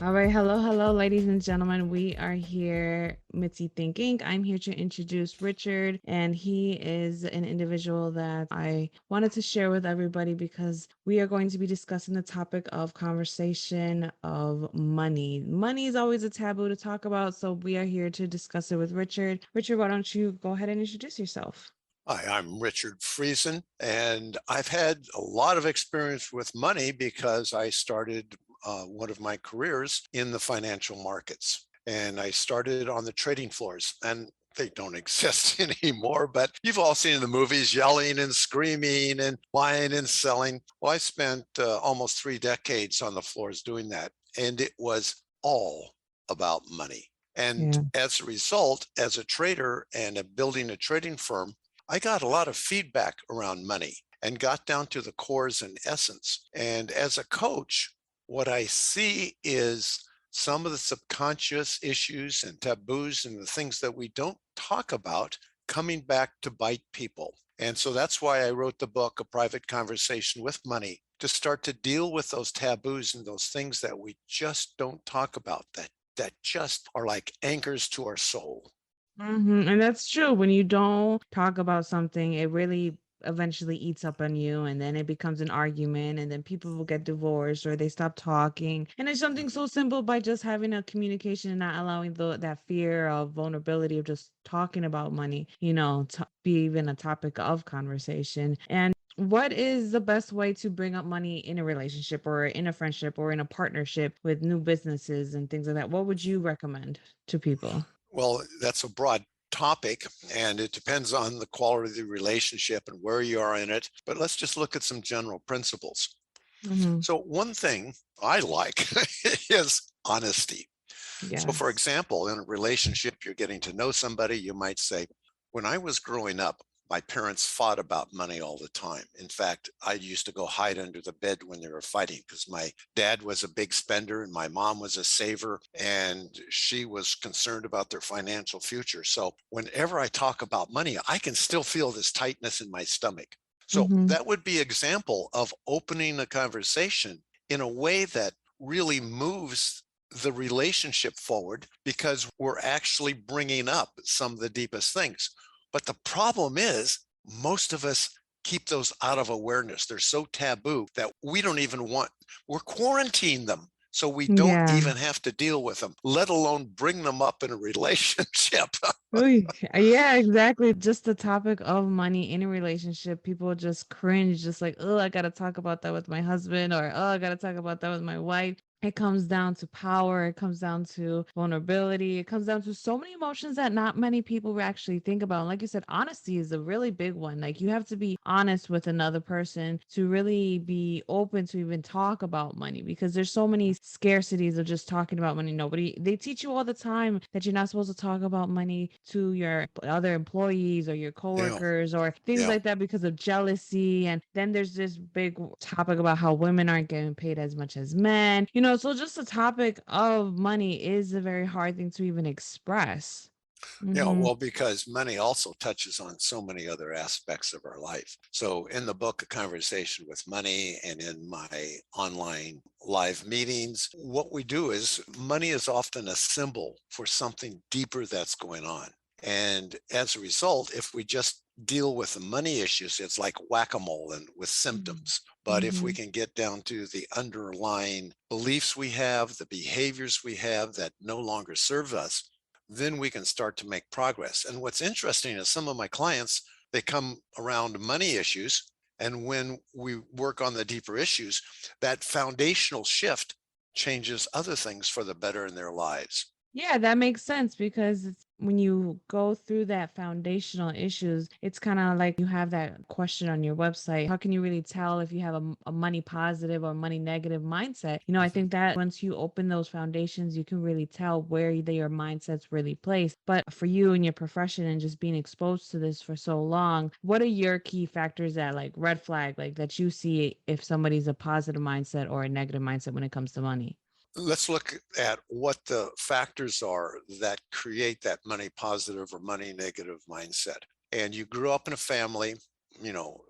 All right, hello, ladies and gentlemen. We are here, Mitzi Thinking. I'm here to introduce Richard, and he is an individual that I wanted to share with everybody because we are going to be discussing the topic of conversation of money. Money is always a taboo to talk about, so we are here to discuss it with Richard. Richard, why don't you go ahead and introduce yourself? Hi, I'm Richard Friesen, and I've had a lot of experience with money because I started one of my careers in the financial markets. And I started on the trading floors, and they don't exist anymore, but you've all seen the movies yelling and screaming and buying and selling. Well, I spent almost 3 decades on the floors doing that, and it was all about money. And Yeah. as a result, as a trader and building a trading firm, I got a lot of feedback around money and got down to the cores and essence. And as a coach, what I see is some of the subconscious issues and taboos and the things that we don't talk about coming back to bite people. And so that's why I wrote the book, A Private Conversation with Money, to start to deal with those taboos and those things that we just don't talk about that just are like anchors to our soul. And that's true. When you don't talk about something, it really eventually eats up on you, and then it becomes an argument, and then people will get divorced or they stop talking. And it's something so simple by just having a communication and not allowing that fear of vulnerability of just talking about money, to be even a topic of conversation. And what is the best way to bring up money in a relationship or in a friendship or in a partnership with new businesses and things like that? What would you recommend to people? Well, that's a broad topic and it depends on the quality of the relationship and where you are in it. But let's just look at some general principles. Mhm. So, one thing I like is honesty. So, for Yes. example, in a relationship, you're getting to know somebody, you might say, when I was growing up, my parents fought about money all the time. In fact, I used to go hide under the bed when they were fighting because my dad was a big spender and my mom was a saver, and she was concerned about their financial future. So, whenever I talk about money, I can still feel this tightness in my stomach. So, Mhm. that would be example of opening a conversation in a way that really moves the relationship forward because we're actually bringing up some of the deepest things. But the problem is, most of us keep those out of awareness. They're so taboo that we don't even want, we're quarantining them. So we don't Yeah. even have to deal with them, let alone bring them up in a relationship. Oy, yeah, exactly. Just the topic of money in a relationship, people just cringe, just like, oh, I gotta talk about that with my husband, or oh, I gotta talk about that with my wife. It comes down to power, it comes down to vulnerability, it comes down to so many emotions that not many people actually think about. And like you said, honesty is a really big one. Like you have to be honest with another person to really be open to even talk about money because there's so many scarcities of just talking about money. Nobody, they teach you all the time that you're not supposed to talk about money to your other employees or your Yeah, coworkers or things yeah. like that because of jealousy. And then there's this big topic about how women aren't getting paid as much as men. So just the topic of money is a very hard thing to even express. Yeah, Mm-hmm. well, because money also touches on so many other aspects of our life. So, in the book, A Conversation with Money, and in my online live meetings, what we do is money is often a symbol for something deeper that's going on. And as a result, if we just deal with the money issues, it's like whack a mole and with symptoms. But if we Mm-hmm. can get down to the underlying beliefs we have, the behaviors we have that no longer serve us, then we can start to make progress. And what's interesting is some of my clients, they come around money issues. And when we work on the deeper issues, that foundational shift changes other things for the better in their lives. Yeah, that makes sense because when you go through that foundational issues, it's kind of like you have that question on your website. How can you really tell if you have a money positive or money negative mindset? I Mhm. think that once you open those foundations, you can really tell where your mindset's really placed. But for you and your profession and just being exposed to this for so long, what are your key factors that like red flag, like that you see if somebody's a positive mindset or a negative mindset when it comes to money? Let's look at what the factors are that create that money positive or money negative mindset. And you grew up in a family, you know,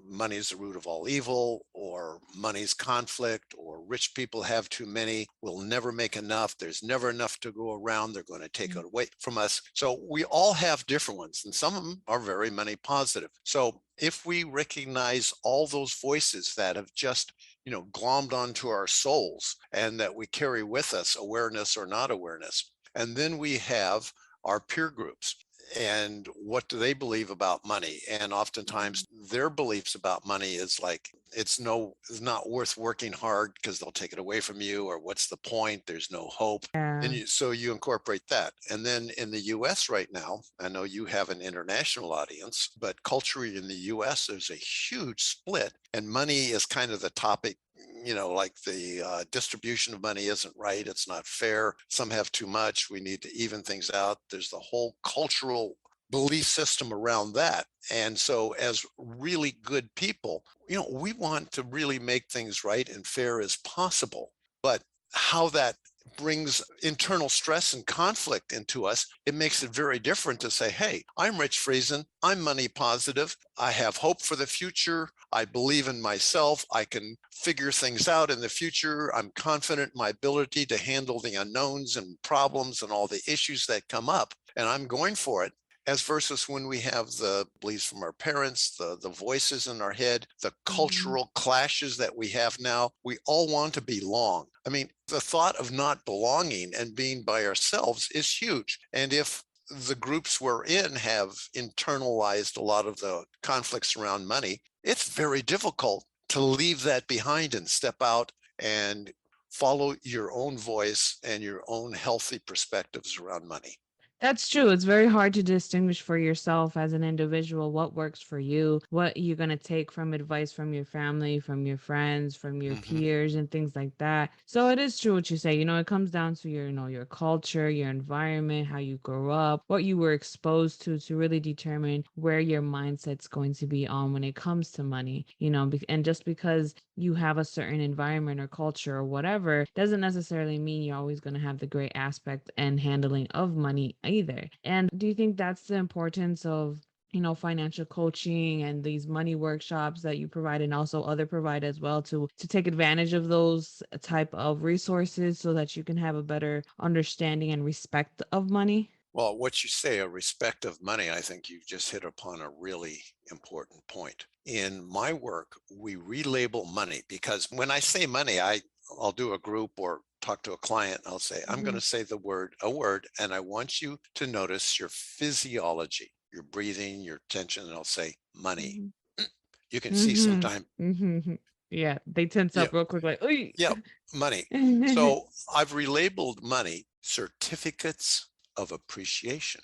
money's the root of all evil, or money's conflict, or rich people have too many, we'll never make enough, there's never enough to go around, they're going to take it away from us. So we all have different ones, and some of them are very money positive. So if we recognize all those voices that have just glommed onto our souls and that we carry with us, awareness or not awareness, and then we have our peer groups, and what do they believe about money? And oftentimes their beliefs about money is like, it's not worth working hard because they'll take it away from you, or what's the point, there's no hope. And Yeah. so you incorporate that. And then in the US right now, I know you have an international audience, but culturally in the US, there's a huge split, and money is kind of the topic. Like the distribution of money isn't right. It's not fair. Some have too much. We need to even things out. There's the whole cultural belief system around that. And so, as really good people, we want to really make things right and fair as possible. But how that brings internal stress and conflict into us, it makes it very different to say, hey, I'm Rich Friesen, I'm money positive, I have hope for the future, I believe in myself, I can figure things out in the future, I'm confident in my ability to handle the unknowns and problems and all the issues that come up, and I'm going for it. As versus when we have the beliefs from our parents, the voices in our head, the Mhm. cultural clashes that we have now, we all want to belong. I mean, the thought of not belonging and being by ourselves is huge. And if the groups we're in have internalized a lot of the conflicts around money, it's very difficult to leave that behind and step out and follow your own voice and your own healthy perspectives around money. That's true. It's very hard to distinguish for yourself as an individual what works for you, what you're going to take from advice from your family, from your friends, from your Mm-hmm. peers, and things like that. So it is true what you say. It comes down to your culture, your environment, how you grow up, what you were exposed to really determine where your mindset's going to be on when it comes to money. And just because you have a certain environment or culture or whatever doesn't necessarily mean you're always going to have the great aspect and handling of money either. And do you think that's the importance of financial coaching and these money workshops that you provide and also other provide as well to take advantage of those type of resources so that you can have a better understanding and respect of money? Well, what you say, a respect of money, I think you've just hit upon a really important point. In my work, we relabel money, because when I say money, I'll do a group or talk to a client, and I'll say, I'm going Hmm. to say a word, and I want you to notice your physiology, your breathing, your tension, and I'll say money. Hmm. You can see Hmm. sometime, Hmm. Yeah, they tense yeah, up real quick, like, "Oy." yeah, money. So I've relabeled money certificates of appreciation.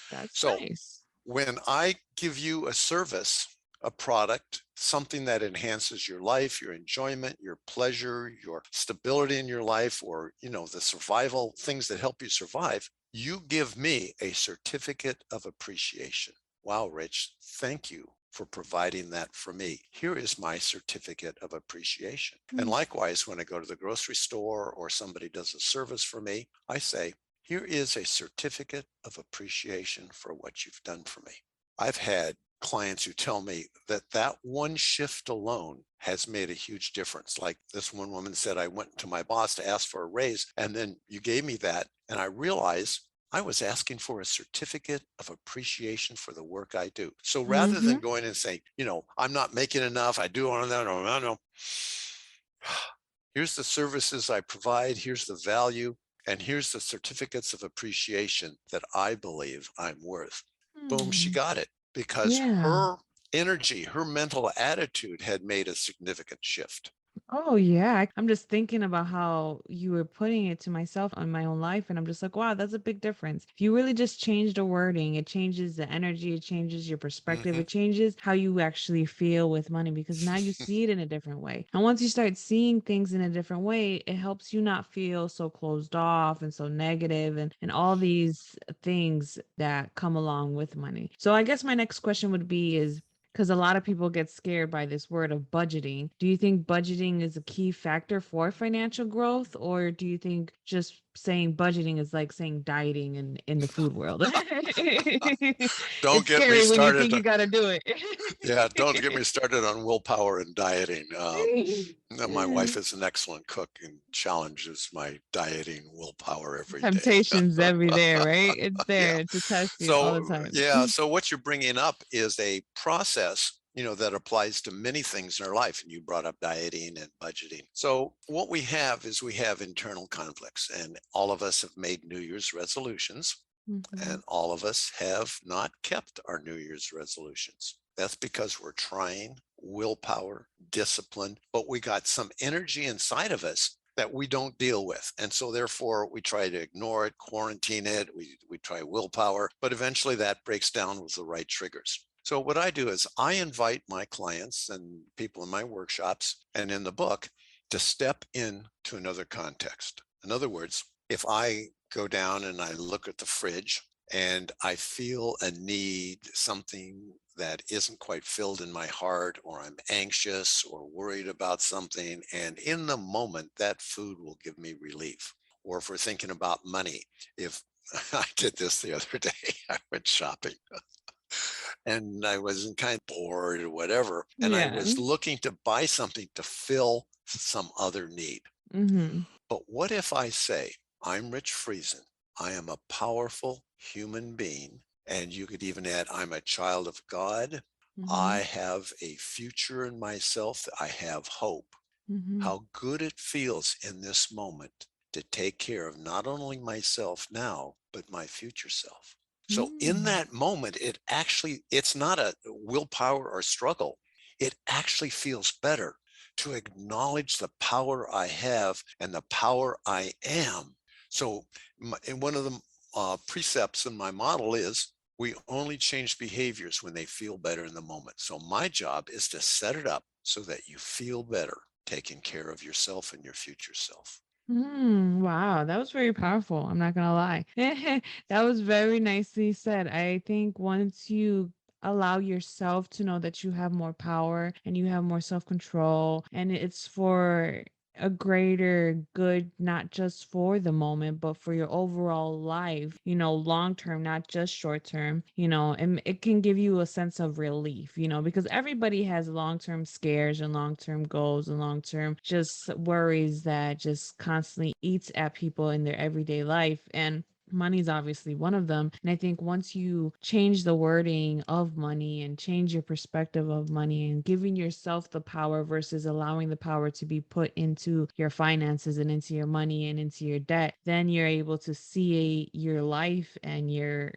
That's So nice. when I give you a service, a product, something that enhances your life, your enjoyment, your pleasure, your stability in your life, or the survival things that help you survive, you give me a certificate of appreciation. Wow, Rich, thank you for providing that for me. Here is my certificate of appreciation. And likewise, when I go to the grocery store or somebody does a service for me, I say, here is a certificate of appreciation for what you've done for me. I've had clients who tell me that that one shift alone has made a huge difference. Like this one woman said, I went to my boss to ask for a raise, and then you gave me that. And I realized I was asking for a certificate of appreciation for the work I do. So rather than Mhm. going and saying, I'm not making enough, I do on that, no, here's the services I provide, here's the value, and here's the certificates of appreciation that I believe I'm worth. Boom, she Hmm. got it, because Yeah. her energy, her mental attitude had made a significant shift. Oh, yeah. I'm just thinking about how you were putting it to myself on my own life. And I'm just like, wow, that's a big difference. If you really just change the wording, it changes the energy, it changes your perspective, Mhm. it changes how you actually feel with money because now you see it in a different way. And once you start seeing things in a different way, it helps you not feel so closed off and so negative and all these things that come along with money. So I guess my next question would be is because a lot of people get scared by this word of budgeting. Do you think budgeting is a key factor for financial growth, or do you think just saying budgeting is like saying dieting in the food world? Don't It's get me scary when you started. think you got to do Yeah, don't get me started on willpower and dieting. No, my it. wife is an excellent cook and challenges my dieting willpower every day. Temptations every there, right? It's Yeah. there to test you all the So, time. yeah. So, what you're bringing up is a process, that applies to many things in our life. And you brought up dieting and budgeting. So, what we have is we have internal conflicts, and all of us have made New Year's resolutions, Mhm. and all of us have not kept our New Year's resolutions. That's because we're trying willpower, discipline, but we got some energy inside of us that we don't deal with. And so therefore we try to ignore it, quarantine it, we try willpower, but eventually that breaks down with the right triggers. So what I do is I invite my clients and people in my workshops and in the book to step into another context. In other words, if I go down and I look at the fridge and I feel a need, something that isn't quite filled in my heart, or I'm anxious or worried about something, and in the moment, that food will give me relief. Or if we're thinking about money, if I did this the other day, I went shopping and I was kind of bored or whatever, and I Yeah. was looking to buy something to fill some other need. Mhm. But what if I say, I'm Rich Friesen. I am a powerful human being. And you could even add, I'm a child of God. I Mhm. have a future in myself. I have hope. Mhm. How good it feels in this moment to take care of not only myself now, but my future self. So in Mm. that moment, it's not a willpower or struggle. It actually feels better to acknowledge the power I have and the power I am. So and one of the precepts in my model is we only change behaviors when they feel better in the moment. So my job is to set it up so that you feel better taking care of yourself and your future self. Mm, wow, that was very powerful. I'm not gonna lie. That was very nicely said. I think once you allow yourself to know that you have more power and you have more self-control, and it's for a greater good, not just for the moment, but for your overall life, long term, not just short term, and it can give you a sense of relief, because everybody has long term scares and long term goals and long term just worries that just constantly eats at people in their everyday life. And money's obviously one of them. And I think once you change the wording of money and change your perspective of money and giving yourself the power versus allowing the power to be put into your finances and into your money and into your debt, then you're able to see your life and your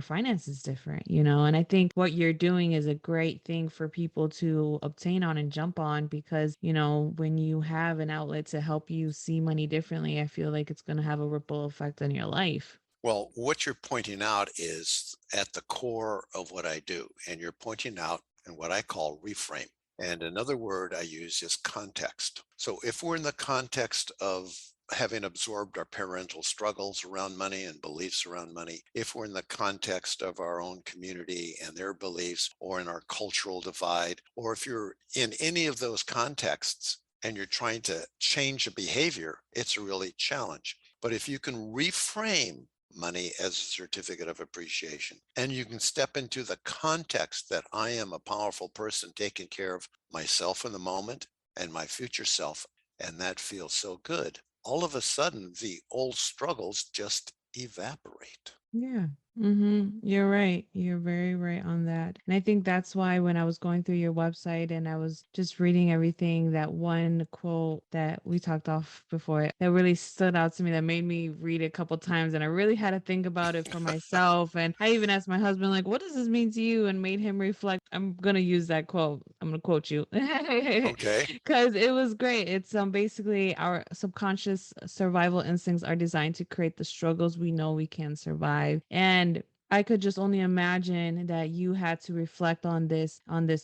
finances different, and I think what you're doing is a great thing for people to obtain on and jump on, because when you have an outlet to help you see money differently, I feel like it's going to have a ripple effect on your life. Well, what you're pointing out is at the core of what I do. And you're pointing out in what I call reframe. And another word I use is context. So if we're in the context of having absorbed our parental struggles around money and beliefs around money, if we're in the context of our own community and their beliefs, or in our cultural divide, or if you're in any of those contexts and you're trying to change a behavior, it's a really challenge. But if you can reframe money as a certificate of appreciation, and you can step into the context that I am a powerful person taking care of myself in the moment and my future self, and that feels so good. All of a sudden, the old struggles just evaporate. Yeah. You're right. You're very right on that. And I think that's why when I was going through your website and I was just reading everything, that one quote that we talked off before that really stood out to me, that made me read it a couple times, and I really had to think about it for myself. And I even asked my husband, like, what does this mean to you? And made him reflect. I'm gonna use that quote. I'm gonna quote you. Okay. Because it was great. It's basically our subconscious survival instincts are designed to create the struggles we know we can survive. And I could just only imagine that you had to reflect on this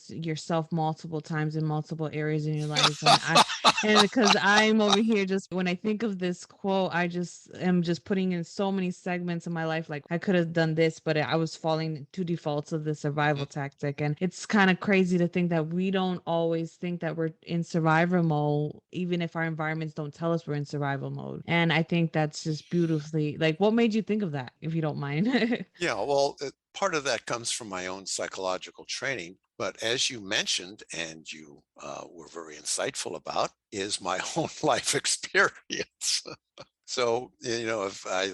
yourself multiple times in multiple areas in your life. And And because I'm over here, just when I think of this quote, I just am just putting in so many segments in my life. Like I could have done this, but I was falling to defaults of the survival tactic. And it's kind of crazy to think that we don't always think that we're in survival mode, even if our environments don't tell us we're in survival mode. And I think that's just beautifully like, what made you think of that, if you don't mind? Yeah, well, part of that comes from my own psychological training. But as you mentioned, and you were very insightful about, is my own life experience. So, if I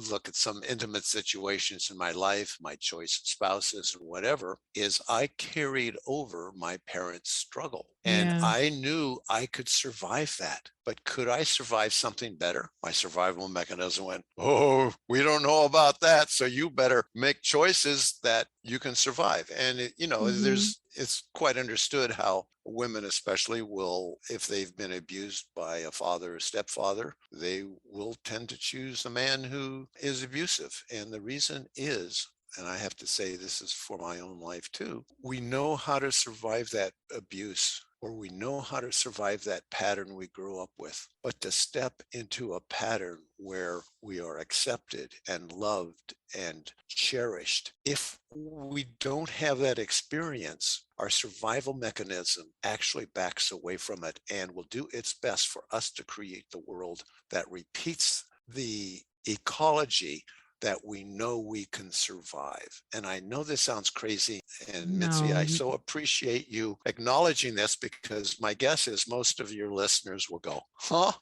look at some intimate situations in my life, my choice of spouses and whatever, is I carried over my parents' struggle. And Yeah. I knew I could survive that. But could I survive something better? My survival mechanism went, oh, we don't know about that. So you better make choices that you can survive. And, Hmm. it's quite understood how women especially will, if they've been abused by a father or stepfather, they will tend to choose a man who is abusive. And the reason is, and I have to say this is for my own life too, we know how to survive that abuse, or we know how to survive that pattern we grew up with. But to step into a pattern where we are accepted and loved and cherished, if we don't have that experience, our survival mechanism actually backs away from it and will do its best for us to create the world that repeats the ecology that we know we can survive. And I know this sounds crazy. And Mitzi, No. I so appreciate you acknowledging this, because my guess is most of your listeners will go, huh?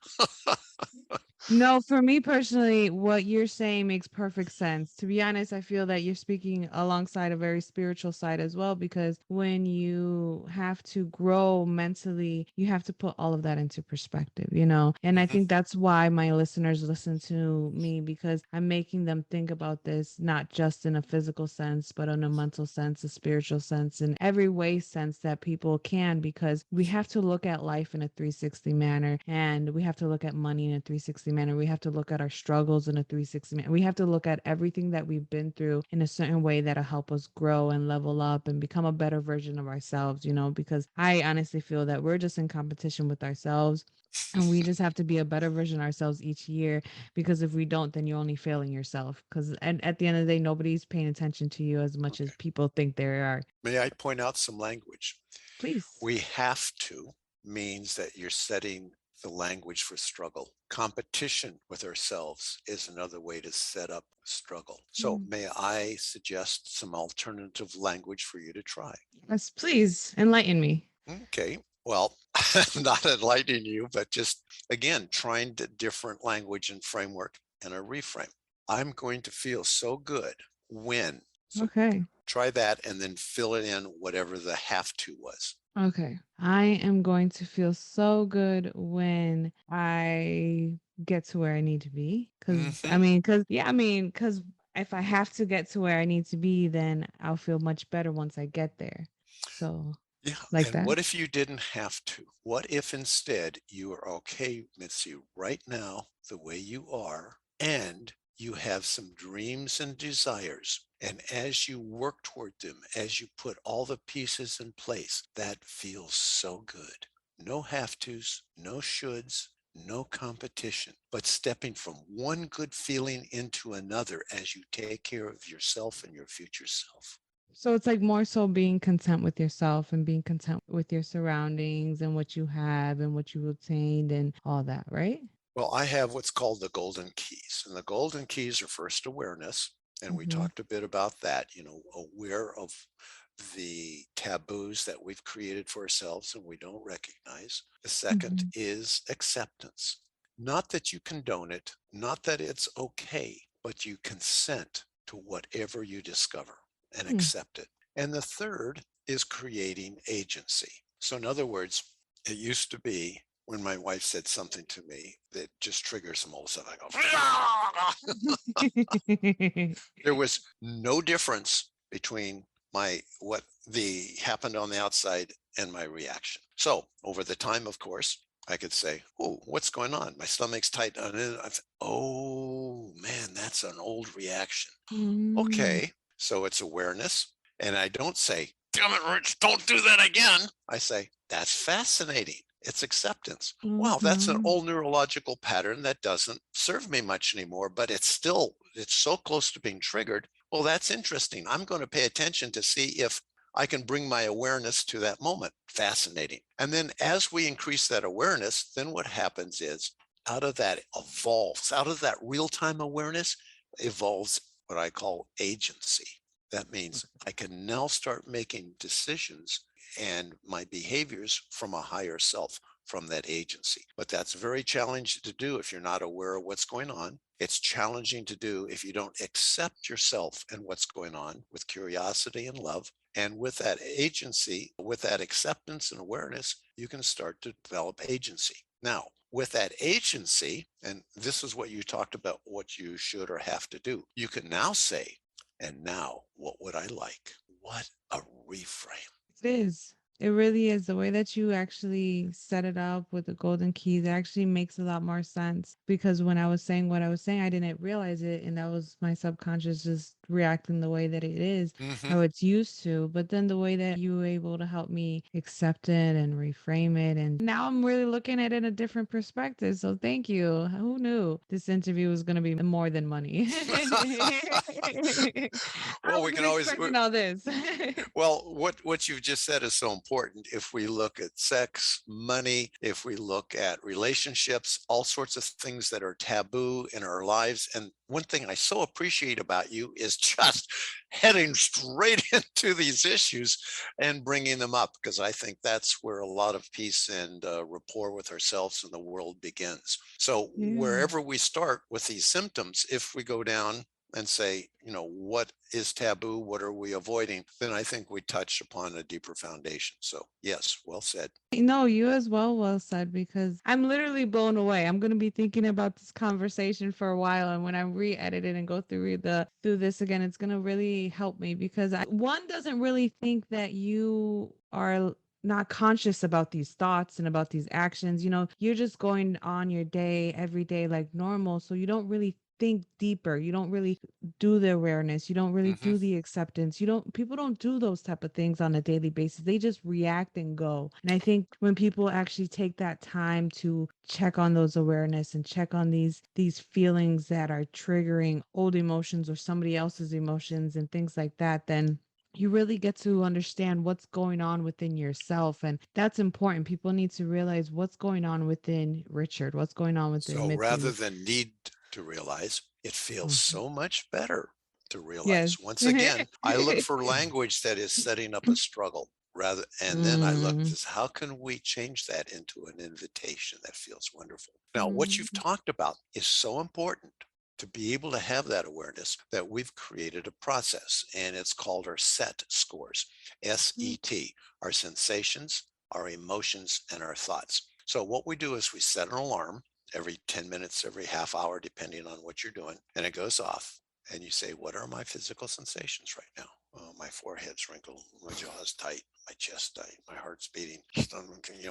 No, for me personally, what you're saying makes perfect sense. To be honest, I feel that you're speaking alongside a very spiritual side as well, because when you have to grow mentally, you have to put all of that into perspective, you know? And I Mhm. think that's why my listeners listen to me, because I'm making them think about this not just in a physical sense, but in a mental sense, a spiritual sense, in every way sense that people can, because we have to look at life in a 360 manner, and we have to look at money in a 360 manner. We have to look at our struggles in a 360 manner. We have to look at everything that we've been through in a certain way that'll help us grow and level up and become a better version of ourselves, you know, because I honestly feel that we're just in competition with ourselves. And we just have to be a better version of ourselves each year, because if we don't, then you're only failing yourself. Because at the end of the day, nobody's paying attention to you as much as Okay. people think they are. May I point out some language? Please. We have to means that you're setting the language for struggle. Competition with ourselves is another way to set up struggle. So, Mm. may I suggest some alternative language for you to try? Yes, please enlighten me. Okay. Well, not enlightening you, but just again, trying the different language and framework and a reframe. I'm going to feel so good when. So Okay. try that and then fill it in whatever the have to was. Okay. I am going to feel so good when I get to where I need to be. Hmm. Cause if I have to get to where I need to be, then I'll feel much better once I get there. So, Yeah. like And that. what if you didn't have to? What if instead you are okay, Mitzi, right now, the way you are, and you have some dreams and desires? And as you work toward them, as you put all the pieces in place, that feels so good. No have tos, no shoulds, no competition, but stepping from one good feeling into another as you take care of yourself and your future self. So it's like more so being content with yourself and being content with your surroundings and what you have and what you obtained and all that, right? Well, I have what's called the golden keys, and the golden keys are first awareness. And we Mm-hmm. talked a bit about that, aware of the taboos that we've created for ourselves and we don't recognize. The second Mm-hmm. is acceptance. Not that you condone it, not that it's okay, but you consent to whatever you discover and Mm. accept it. And the third is creating agency. So, in other words, it used to be when my wife said something to me that just triggers some old stuff, I go, there was no difference between my what the happened on the outside and my reaction. So over the time, of course, I could say, "Oh, what's going on? My stomach's tight." Oh man, that's an old reaction. Mm. Okay, so it's awareness, and I don't say, "Damn it, Rich, don't do that again." I say, "That's fascinating. It's acceptance. Wow, that's an Mhm. old neurological pattern that doesn't serve me much anymore, but it's so close to being triggered. Well, that's interesting. I'm going to pay attention to see if I can bring my awareness to that moment. Fascinating. And then as we increase that awareness, then what happens is out of that real time awareness evolves what I call agency. That means I can now start making decisions and my behaviors from a higher self, from that agency. But that's very challenging to do if you're not aware of what's going on. It's challenging to do if you don't accept yourself and what's going on with curiosity and love. And with that agency, with that acceptance and awareness, you can start to develop agency. Now, with that agency, and this is what you talked about, what you should or have to do, you can now say, and now what would I like? What a reframe. It is. It really is. The way that you actually set it up with the golden keys, it actually makes a lot more sense. Because when I was saying what I was saying, I didn't realize it. And that was my subconscious just reacting the way that it is, Mm-hmm. how it's used to. But then the way that you were able to help me accept it and reframe it. And now I'm really looking at it in a different perspective. So thank you. Who knew this interview was going to be more than money? I Well, we can wasn't always expecting all this. well, what you've just said is so important. If we look at sex, money, if we look at relationships, all sorts of things that are taboo in our lives. And one thing I so appreciate about you is just heading straight into these issues and bringing them up, because I think that's where a lot of peace and rapport with ourselves and the world begins. So Yeah. wherever we start with these symptoms, if we go down and say, what is taboo? What are we avoiding? Then I think we touch upon a deeper foundation. So, yes, well said. No, you as well, well said, because I'm literally blown away. I'm gonna be thinking about this conversation for a while, and when I re-edit it and go through this again, it's gonna really help me because one doesn't really think that you are not conscious about these thoughts and about these actions. You're just going on your day every day like normal, so you don't really think deeper. You don't really do the awareness. You don't really Hmm. do the acceptance. People don't do those type of things on a daily basis. They just react and go. And I think when people actually take that time to check on those awareness and check on these feelings that are triggering old emotions or somebody else's emotions and things like that, then you really get to understand what's going on within yourself. And that's important. People need to realize what's going on within Richard, what's going on within So rather Mitzi. than need to realize, it feels Mhm. so much better to realize. Yes. Once again, I look for language that is setting up a struggle rather, and then I look Mm. this, how can we change that into an invitation that feels wonderful? Now, what you've Mm. talked about is so important to be able to have that awareness that we've created a process, and it's called our SET scores, Mm. SET, our sensations, our emotions, and our thoughts. So what we do is we set an alarm every 10 minutes, every half hour, depending on what you're doing, and it goes off. And you say, what are my physical sensations right now? Oh, my forehead's wrinkled, my jaw's tight, my chest tight, my heart's beating,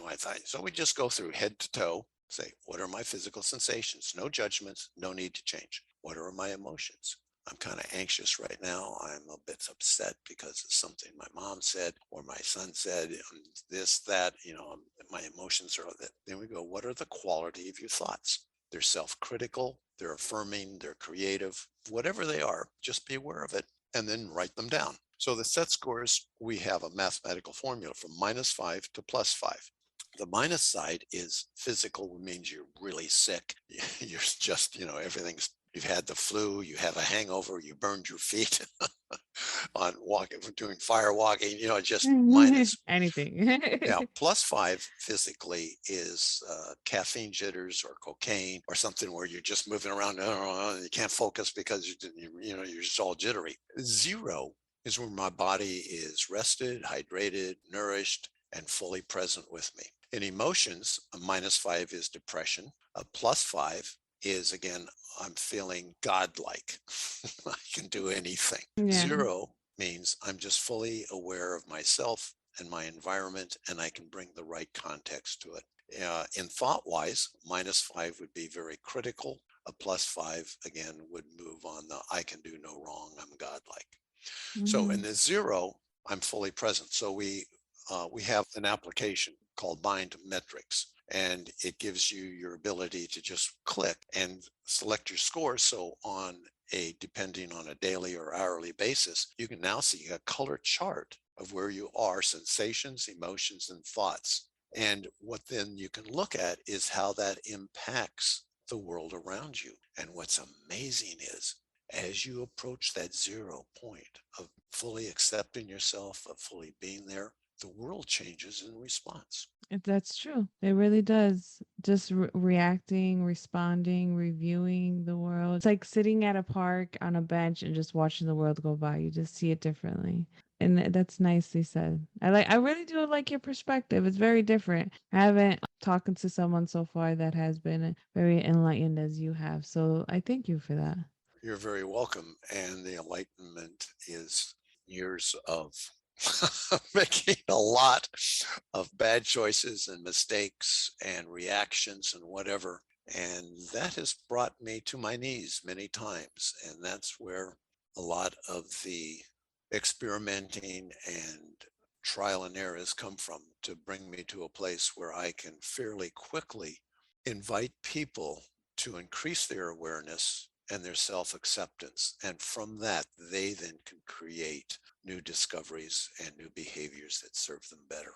my thigh. So we just go through head to toe, say, what are my physical sensations? No judgments, no need to change. What are my emotions? I'm kind of anxious right now. I'm a bit upset because of something my mom said or my son said, this, that, my emotions are that. Then we go, what are the quality of your thoughts? They're self-critical, they're affirming, they're creative, whatever they are, just be aware of it and then write them down. So the set scores, we have a mathematical formula from -5 to +5. The minus side is physical, means you're really sick. You're just, everything's, you've had the flu, you have a hangover, you burned your feet on walking, doing fire walking, just minus. Anything. Yeah, +5 physically is caffeine jitters or cocaine or something where you're just moving around and you can't focus because you're just all jittery. 0 is where my body is rested, hydrated, nourished, and fully present with me. In emotions, a -5 is depression. A +5 is, again, I'm feeling godlike. I can do anything. Yeah. 0 means I'm just fully aware of myself and my environment, and I can bring the right context to it. In thought wise, -5 would be very critical. A +5, again, would move on the I can do no wrong, I'm godlike. So in Mhm. the 0, I'm fully present. So we have an application called Mind Metrics. And it gives you your ability to just click and select your score. So on depending on a daily or hourly basis, you can now see a color chart of where you are, sensations, emotions, and thoughts. And what then you can look at is how that impacts the world around you. And what's amazing is as you approach that 0 point of fully accepting yourself, of fully being there, the world changes in response. That's true. It really does. Just reacting, responding, reviewing the world. It's like sitting at a park on a bench and just watching the world go by. You just see it differently. And that's nicely said. I really do like your perspective. It's very different. I haven't talked to someone so far that has been very enlightened as you have. So I thank you for that. You're very welcome. And the enlightenment is years of making a lot of bad choices and mistakes and reactions and whatever. And that has brought me to my knees many times. And that's where a lot of the experimenting and trial and error has come from, to bring me to a place where I can fairly quickly invite people to increase their awareness and their self-acceptance. And from that, they then can create new discoveries and new behaviors that serve them better.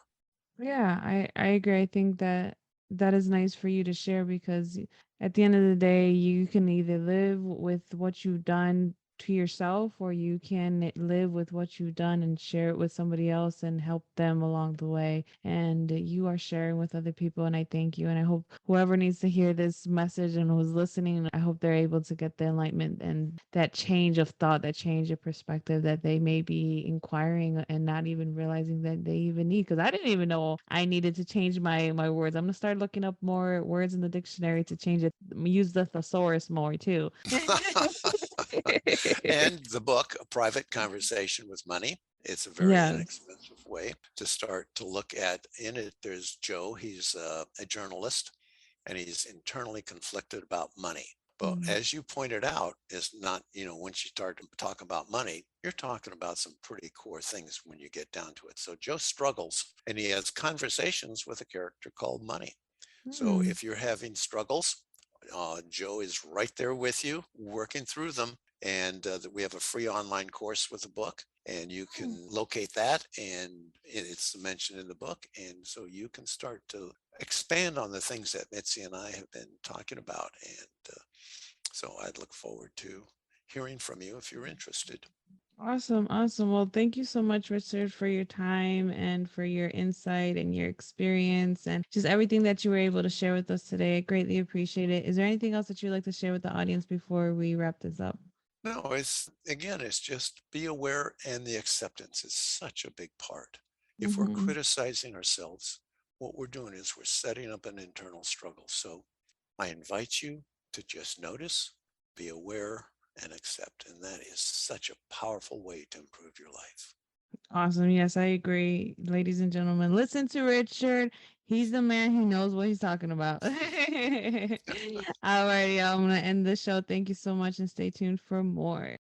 Yeah, I agree. I think that that is nice for you to share because at the end of the day, you can either live with what you've done to yourself or you can live with what you've done and share it with somebody else and help them along the way. And you are sharing with other people, and I thank you. And I hope whoever needs to hear this message and who's listening, I hope they're able to get the enlightenment and that change of thought, that change of perspective that they may be inquiring and not even realizing that they even need. Because I didn't even know I needed to change my words. I'm gonna start looking up more words in the dictionary to change it. Use the thesaurus more too. And the book, A Private Conversation with Money. It's a very Yes. inexpensive way to start to look at. In it, there's Joe. He's a journalist and he's internally conflicted about money. But Mm. as you pointed out, it's not, once you start to talk about money, you're talking about some pretty core things when you get down to it. So Joe struggles and he has conversations with a character called Money. So Mm. if you're having struggles, Joe is right there with you, working through them. And we have a free online course with the book, and you Mm. can locate that. And it's mentioned in the book. And so you can start to expand on the things that Mitzi and I have been talking about. And so I'd look forward to hearing from you if you're interested. Awesome, awesome. Well, thank you so much, Richard, for your time and for your insight and your experience and just everything that you were able to share with us today. I greatly appreciate it. Is there anything else that you'd like to share with the audience before we wrap this up? No, it's just be aware, and the acceptance is such a big part. If we're Hmm. criticizing ourselves, what we're doing is we're setting up an internal struggle. So I invite you to just notice, be aware, and accept. And that is such a powerful way to improve your life. Awesome. Yes, I agree. Ladies and gentlemen, listen to Richard. He's the man who knows what he's talking about. Alrighty, I'm going to end the show. Thank you so much and stay tuned for more.